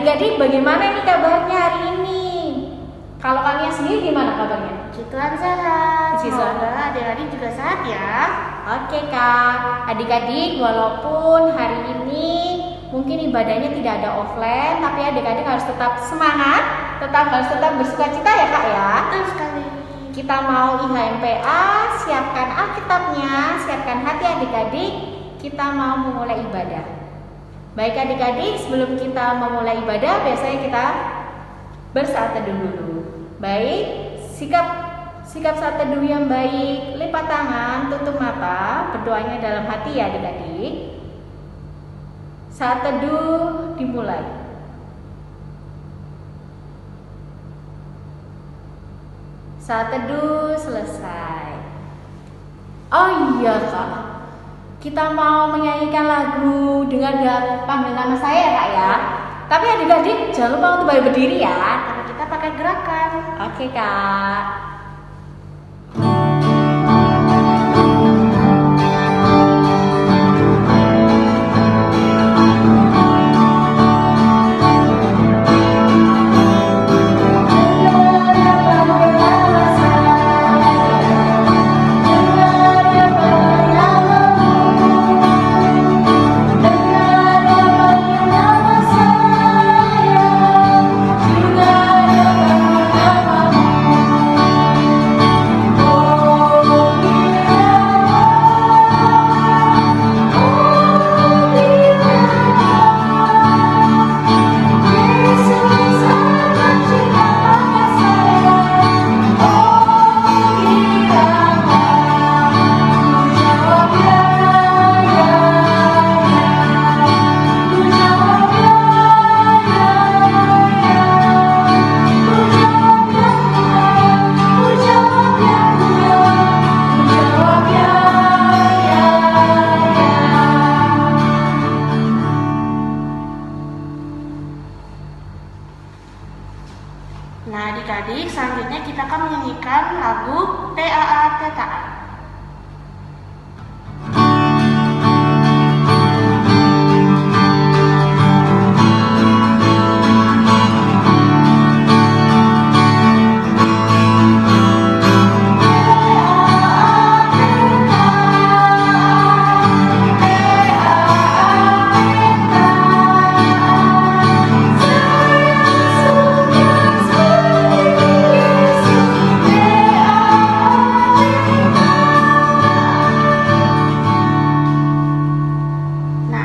Adik-adik, bagaimana nih kabarnya hari ini? Kalau kalian sendiri gimana kabarnya? Puji Tuhan sehat. Puji Tuhan. Semoga adik-adik juga sehat ya. Oke Kak, adik-adik walaupun hari ini mungkin ibadahnya tidak ada offline, tapi adik-adik harus tetap semangat, harus tetap bersukacita ya Kak ya. Betul sekali. Kita mau IHMPA, siapkan Alkitabnya, siapkan hati adik-adik, kita mau memulai ibadah. Baik adik-adik, sebelum kita memulai ibadah, biasanya kita bersaat teduh dulu. Baik, sikap saat teduh yang baik, lipat tangan, tutup mata, berdoanya dalam hati ya adik-adik. Saat teduh dimulai. Saat teduh selesai. Oh iya Kak, kita mau menyanyikan lagu dengan panggil nama saya ya Kak ya. Tapi adik-adik jangan lupa untuk berdiri ya, Karena kita pakai gerakan. Oke Kak. Nah adik-adik, selanjutnya kita akan menyanyikan lagu TAA TTA.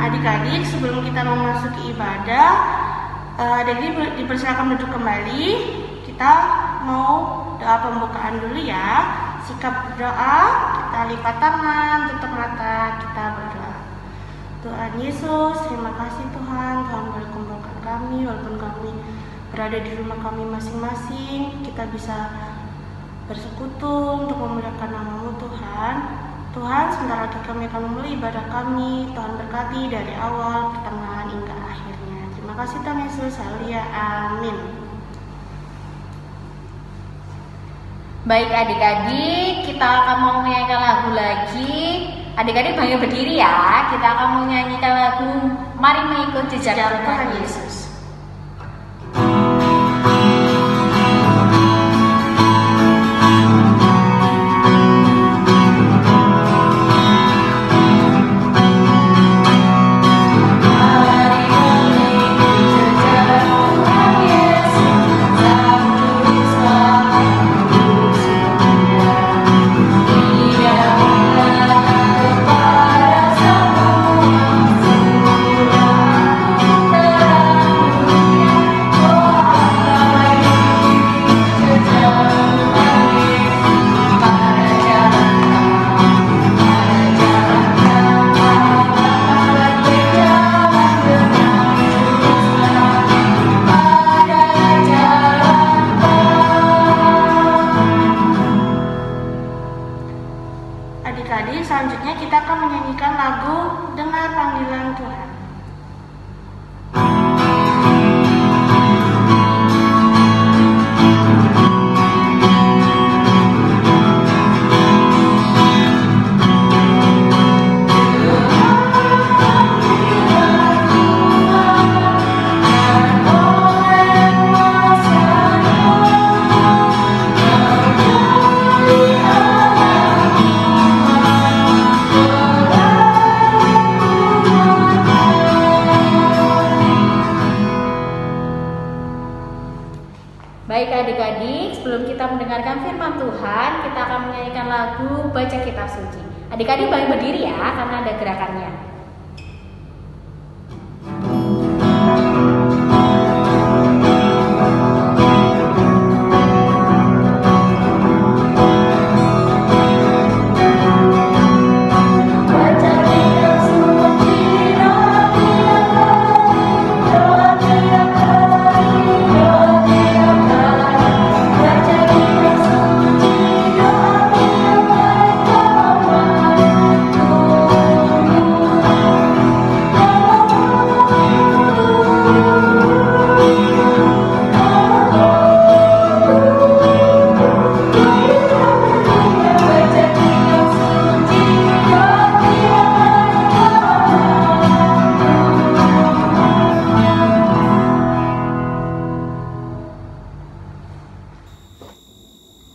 Adik-adik, sebelum kita memasuki ibadah, adik-adik dipersilakan duduk kembali. Kita mau doa pembukaan dulu ya. Sikap doa, kita lipat tangan, tutup mata, kita berdoa. Tuhan Yesus, terima kasih Tuhan boleh kumpulkan kami, walaupun kami berada di rumah kami masing-masing, kita bisa bersekutu untuk memuliakan nama-Mu Tuhan. Tuhan, sebentar lagi kami akan memulai ibadah kami. Tuhan berkati dari awal, pertengahan, hingga akhirnya. Terima kasih Tuhan Yesus, haleluya, amin. Baik adik-adik, kita akan mau menyanyikan lagu lagi. Adik-adik bangkit berdiri ya. Kita akan menyanyikan lagu Mari Mengikut Jejak Tuhan Yesus. Adik-adik, selanjutnya kita akan menyanyikan lagu Dengar Panggilan Tuhan. Oh firman Tuhan, kita akan menyanyikan lagu Baca Kitab Suci. Adik-adik boleh berdiri ya, karena ada gerakannya.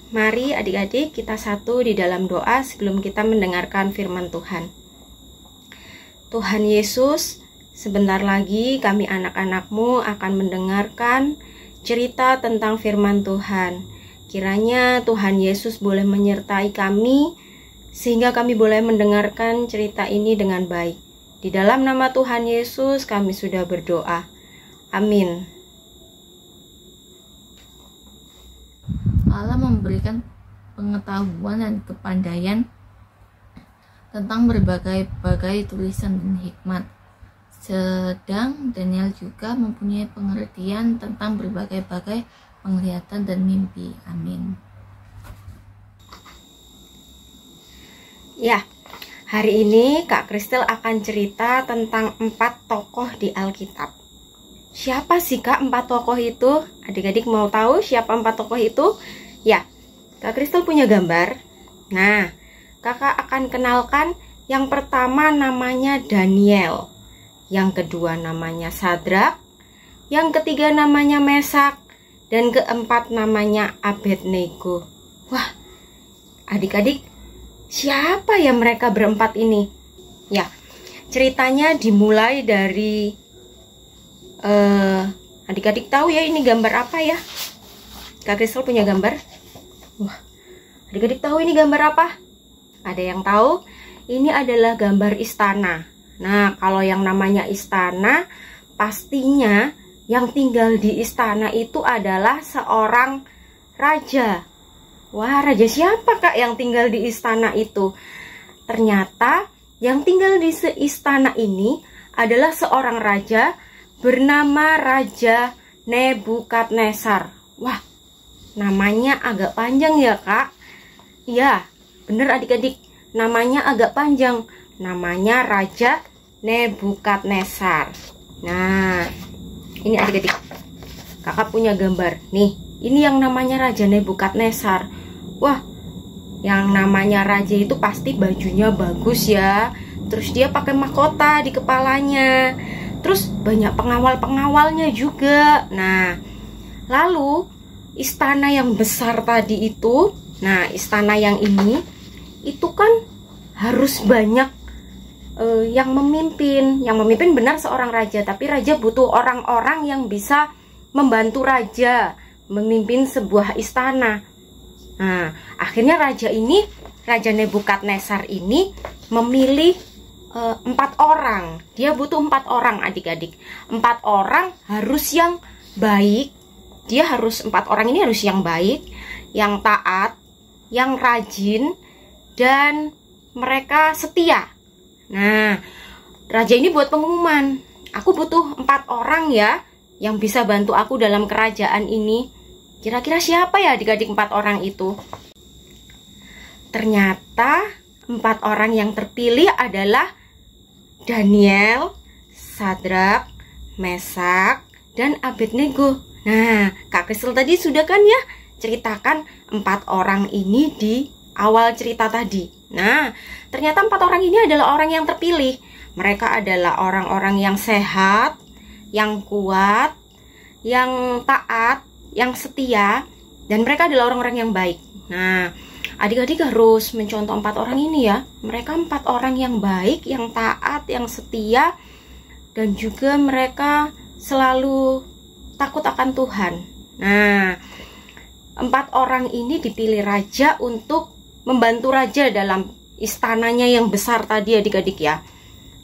Mari adik-adik kita satu di dalam doa sebelum kita mendengarkan firman Tuhan. Tuhan Yesus, sebentar lagi kami anak-anak-Mu akan mendengarkan cerita tentang firman Tuhan. Kiranya Tuhan Yesus boleh menyertai kami sehingga kami boleh mendengarkan cerita ini dengan baik. Di dalam nama Tuhan Yesus kami sudah berdoa. Amin. Allah memberikan pengetahuan dan kepandaian tentang berbagai tulisan dan hikmat. Sedang Daniel juga mempunyai pengertian tentang berbagai penglihatan dan mimpi. Amin. Ya, hari ini Kak Kristel akan cerita tentang 4 tokoh di Alkitab. Siapa sih Kak 4 tokoh itu? Adik-adik mau tahu siapa 4 tokoh itu? Ya, Kak Kristel punya gambar. Nah, kakak akan kenalkan yang pertama namanya Daniel, yang kedua namanya Sadrak, yang ketiga namanya Mesak, dan keempat namanya Abednego. Wah, adik-adik, siapa ya mereka berempat ini? Ya, ceritanya dimulai dari adik-adik tahu ya ini gambar apa ya? Kak Kristel punya gambar. Wah, adik-adik tahu ini gambar apa? Ada yang tahu? Ini adalah gambar istana. Nah, kalau yang namanya istana, pastinya yang tinggal di istana itu adalah seorang raja. Wah, raja siapa Kak yang tinggal di istana itu? Ternyata yang tinggal di istana ini adalah seorang raja bernama Raja Nebukadnezar. Wah, namanya agak panjang ya Kak? Iya, bener adik-adik, namanya agak panjang. Namanya Raja Nebukadnezar. Nah, ini adik-adik, kakak punya gambar. Nih, ini yang namanya Raja Nebukadnezar. Wah, yang namanya raja itu pasti bajunya bagus ya. Terus dia pakai mahkota di kepalanya. Terus banyak pengawal-pengawalnya juga. Nah, lalu istana yang besar tadi itu, nah istana yang ini itu kan harus banyak yang memimpin. Yang memimpin benar seorang raja, tapi raja butuh orang-orang yang bisa membantu raja memimpin sebuah istana. Nah, akhirnya raja Nebukadnezar ini memilih 4 orang. Dia butuh 4 orang adik-adik. 4 orang harus yang baik. Dia harus 4 orang ini harus yang baik, yang taat, yang rajin, dan mereka setia. Nah, raja ini buat pengumuman. Aku butuh 4 orang ya yang bisa bantu aku dalam kerajaan ini. Kira-kira siapa ya adik-adik 4 orang itu? Ternyata 4 orang yang terpilih adalah Daniel, Sadrak, Mesak, dan Abednego. Nah, Kak Kristel tadi sudah kan ya ceritakan 4 orang ini di awal cerita tadi. Nah, ternyata 4 orang ini adalah orang yang terpilih. Mereka adalah orang-orang yang sehat, yang kuat, yang taat, yang setia, dan mereka adalah orang-orang yang baik. Nah, adik-adik harus mencontoh 4 orang ini ya. Mereka 4 orang yang baik, yang taat, yang setia, dan juga mereka selalu takut akan Tuhan. Nah, 4 orang ini dipilih raja untuk membantu raja dalam istananya yang besar tadi adik-adik ya.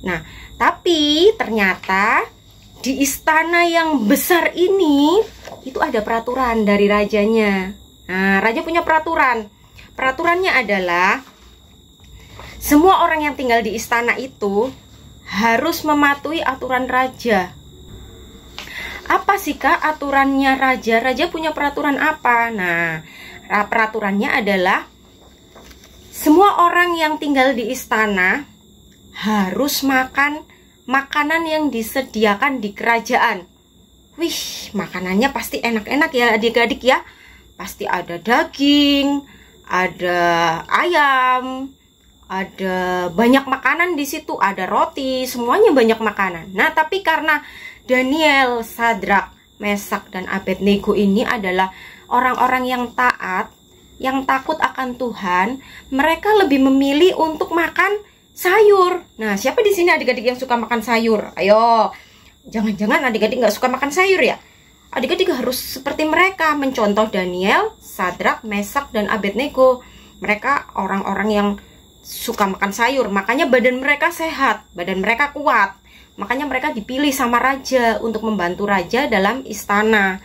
Nah, tapi ternyata di istana yang besar ini itu ada peraturan dari rajanya. Nah, raja punya peraturan. Peraturannya adalah semua orang yang tinggal di istana itu harus mematuhi aturan raja. Apa sih Kak aturannya raja? Raja punya peraturan apa? Nah, peraturannya adalah semua orang yang tinggal di istana harus makan makanan yang disediakan di kerajaan. Wih, makanannya pasti enak-enak ya adik-adik ya. Pasti ada daging, ada ayam, ada banyak makanan di situ, ada roti, semuanya banyak makanan. Nah, tapi karena Daniel, Sadrak, Mesak, dan Abednego ini adalah orang-orang yang taat, yang takut akan Tuhan, mereka lebih memilih untuk makan sayur. Nah, siapa di sini adik-adik yang suka makan sayur? Ayo, jangan-jangan adik-adik nggak suka makan sayur ya? Adik-adik harus seperti mereka, mencontoh Daniel, Sadrak, Mesak, dan Abednego. Mereka orang-orang yang suka makan sayur, makanya badan mereka sehat, badan mereka kuat. Makanya mereka dipilih sama raja untuk membantu raja dalam istana.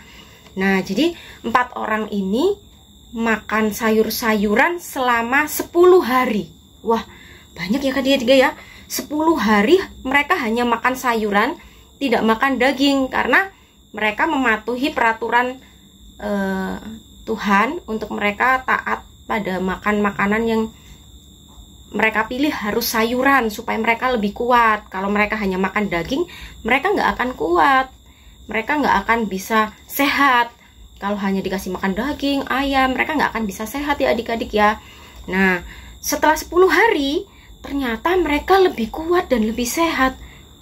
Nah, jadi 4 orang ini makan sayur-sayuran selama 10 hari. Wah, banyak ya Kak dia ya. 10 hari mereka hanya makan sayuran, tidak makan daging, karena mereka mematuhi peraturan Tuhan untuk mereka taat pada makan makanan yang mereka pilih harus sayuran supaya mereka lebih kuat. Kalau mereka hanya makan daging, mereka nggak akan kuat, mereka nggak akan bisa sehat. Kalau hanya dikasih makan daging, ayam, mereka nggak akan bisa sehat ya adik-adik ya. Nah, setelah 10 hari, ternyata mereka lebih kuat dan lebih sehat.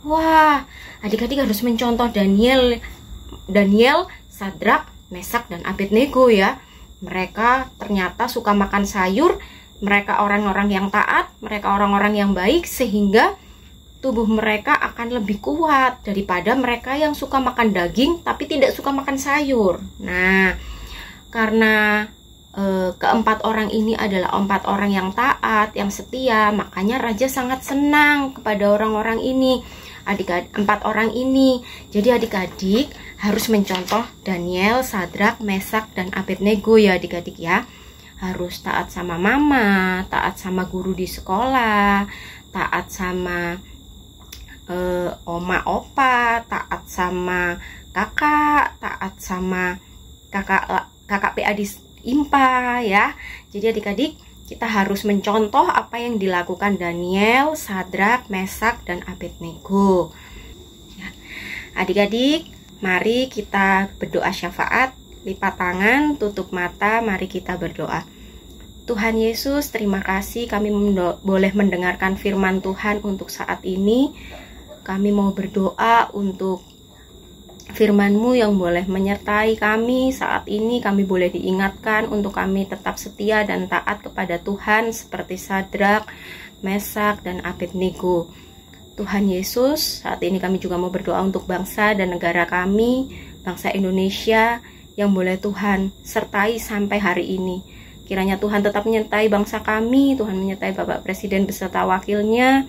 Wah, adik-adik harus mencontoh Daniel, Sadrak, Mesak, dan Abednego ya. Mereka ternyata suka makan sayur. Mereka orang-orang yang taat, mereka orang-orang yang baik, sehingga tubuh mereka akan lebih kuat daripada mereka yang suka makan daging tapi tidak suka makan sayur. Nah, karena keempat orang ini adalah 4 orang yang taat, yang setia, makanya raja sangat senang kepada orang-orang ini, 4 orang ini. Jadi adik-adik harus mencontoh Daniel, Sadrak, Mesak, dan Abednego ya adik-adik ya. Harus taat sama mama, taat sama guru di sekolah, taat sama oma opa, taat sama kakak, taat sama kakak PA di IMPA ya. Jadi adik-adik kita harus mencontoh apa yang dilakukan Daniel, Sadrak, Mesak, dan Abednego ya. Adik-adik, mari kita berdoa syafaat. Lipat tangan, tutup mata, mari kita berdoa. Tuhan Yesus, terima kasih kami boleh mendengarkan firman Tuhan untuk saat ini. Kami mau berdoa untuk firman-Mu yang boleh menyertai kami saat ini. Kami boleh diingatkan untuk kami tetap setia dan taat kepada Tuhan seperti Sadrak, Mesak, dan Abednego. Tuhan Yesus, saat ini kami juga mau berdoa untuk bangsa dan negara kami, bangsa Indonesia, yang boleh Tuhan sertai sampai hari ini. Kiranya Tuhan tetap menyertai bangsa kami, Tuhan menyertai Bapak Presiden beserta wakilnya,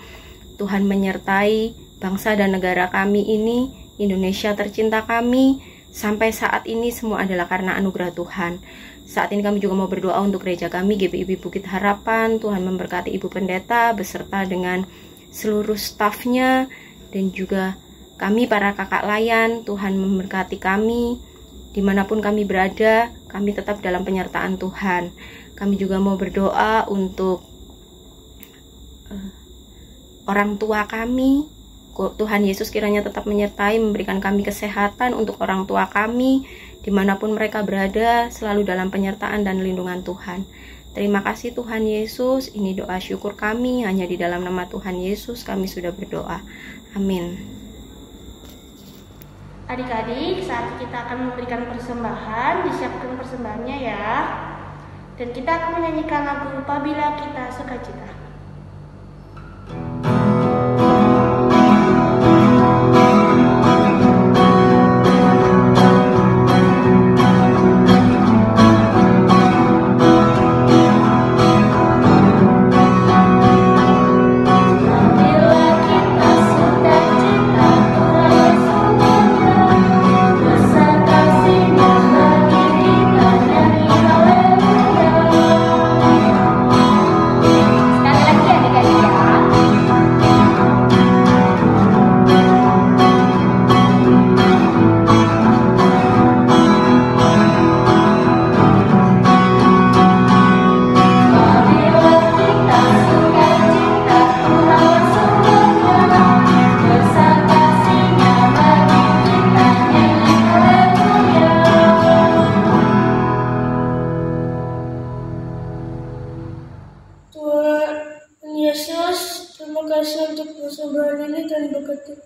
Tuhan menyertai bangsa dan negara kami ini, Indonesia tercinta kami. Sampai saat ini semua adalah karena anugerah Tuhan. Saat ini kami juga mau berdoa untuk gereja kami, GPIB Bukit Harapan. Tuhan memberkati Ibu Pendeta beserta dengan seluruh stafnya, dan juga kami para kakak layan. Tuhan memberkati kami. Dimanapun kami berada, kami tetap dalam penyertaan Tuhan. Kami juga mau berdoa untuk orang tua kami. Tuhan Yesus kiranya tetap menyertai, memberikan kami kesehatan untuk orang tua kami. Dimanapun mereka berada, selalu dalam penyertaan dan lindungan Tuhan. Terima kasih Tuhan Yesus. Ini doa syukur kami, hanya di dalam nama Tuhan Yesus kami sudah berdoa. Amin. Adik-adik, saat kita akan memberikan persembahan, disiapkan persembahannya ya. Dan kita akan menyanyikan lagu Apabila Kita Sukacita. Terima kasih untuk persembahan ini dan berkati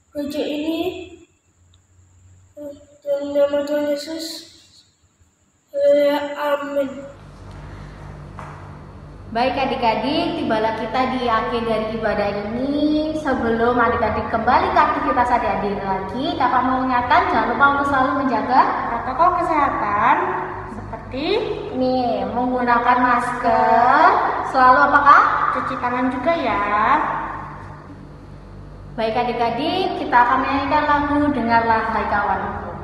gereja ini. Dalam nama Tuhan Yesus. Amin. Baik adik-adik, tibalah kita di akhir dari ibadah ini. Sebelum adik-adik kembali ke aktivitas adik-adik lagi, kakak mau mengingatkan jangan lupa untuk selalu menjaga Protokol kesehatan seperti nih, menggunakan masker, selalu apakah? cuci tangan juga ya. Baik adik-adik, kita akan menyanyikan lagu Dengarlah Hai Kawanku.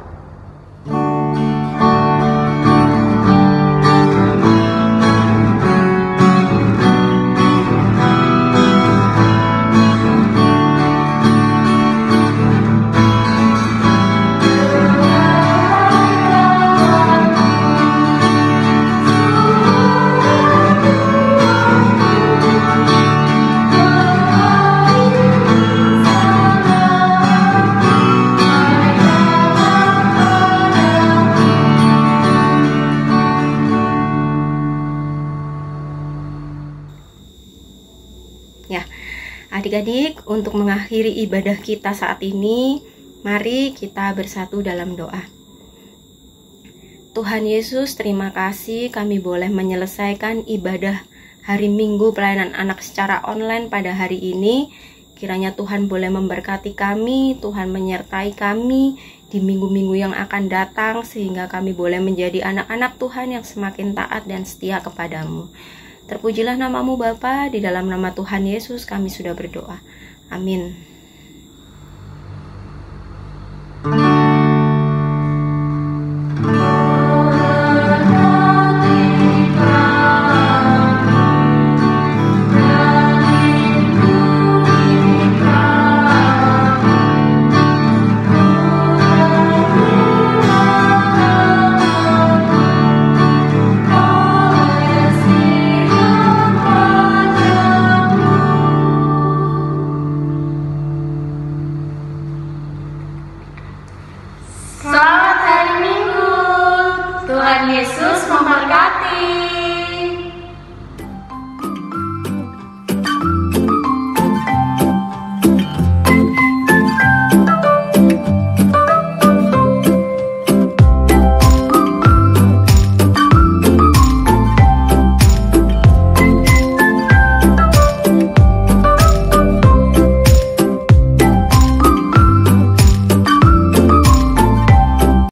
Ya, adik-adik, untuk mengakhiri ibadah kita saat ini, mari kita bersatu dalam doa. Tuhan Yesus, terima kasih kami boleh menyelesaikan ibadah hari Minggu pelayanan anak secara online pada hari ini. Kiranya Tuhan boleh memberkati kami, Tuhan menyertai kami di minggu-minggu yang akan datang, sehingga kami boleh menjadi anak-anak Tuhan yang semakin taat dan setia kepadamu. Terpujilah namamu Bapa, di dalam nama Tuhan Yesus kami sudah berdoa. Amin. Selamat hari Minggu. Tuhan Yesus memberkati.